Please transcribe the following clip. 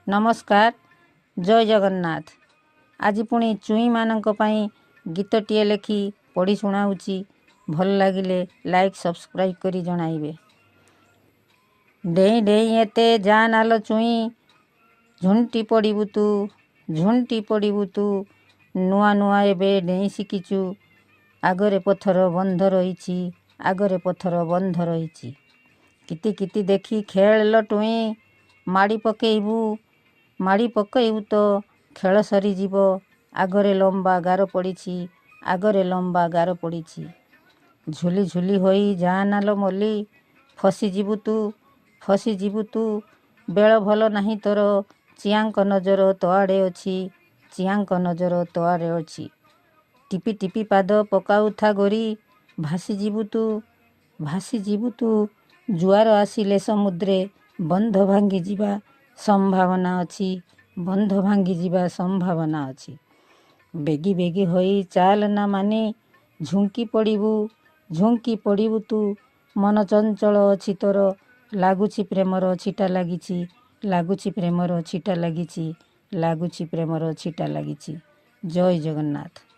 नमस्कार जय जगन्नाथ। आज पुणी चुई मानक पई गीतटिए लेखि पढ़ी शुणाऊँची। भल लगिले लाइक सब्सक्राइब करी जणाइबे। डेई डेई एते जान आलो चुई, झुंटी पड़िबु तू, झुंटी पड़िबु तू। नुआ नुआ एबे डेई शिखिचु, आगरे पथर बंध रहीछि, आगरे पथर बंध रहीछि। किति किति देखी खेल लो टुई, माड़ी पकेइबु, माड़ी पकेइबु तो खेल सरी जीवो। आगरे लंबा गार पड़िछि, आगरे लंबा गार पड़िछि। झुली झुली होई जान आलो मली, फसी जीवु तू, फसी जीवु तू। बेଳ ଭଲ ନାହିଁ ତୋର, ଚିଆଙ୍କ ନଜର ତୋଆଡ଼େ ଅଛି, ଚିଆଙ୍କ ନଜର ତୋଆଡ଼େ ଅଛି। ଟିପି ଟିପି ପାଦ ପକାଉଥା ଗୋରି, ଭାସି ଯିବୁ ତୁ, ଭାସି ଯିବୁ ତୁ। ଜୁଆର ଆସିଲେ ସମୁଦ୍ରେ ବନ୍ଧ ଭାଙ୍ଗି ଯିବା ସମ୍ଭାବନା ଅଛି, ବନ୍ଧ ଭାଙ୍ଗି ଯିବା ସମ୍ଭାବନା ଅଛି। ବେଗି ବେଗି ହୋଇ ଚାଲ ନା ମାନି, ଝୁଙ୍କି ପଡ଼ିବୁ, ଝୁଙ୍କି ପଡ଼ିବୁ ତୁ। ମନ ଚଞ୍ଚଳ ଅଛି ତୋର, ଲାଗୁଛି ପ୍ରେମର ଛିଟା ଲାଗିଛି, ଲାଗୁଛି ପ୍ରେମର ଛିଟା ଲାଗିଛି, ଲାଗୁଛି ପ୍ରେମର ଛିଟା ଲାଗିଛି। ଜୟ ଜଗନ୍ନାଥ।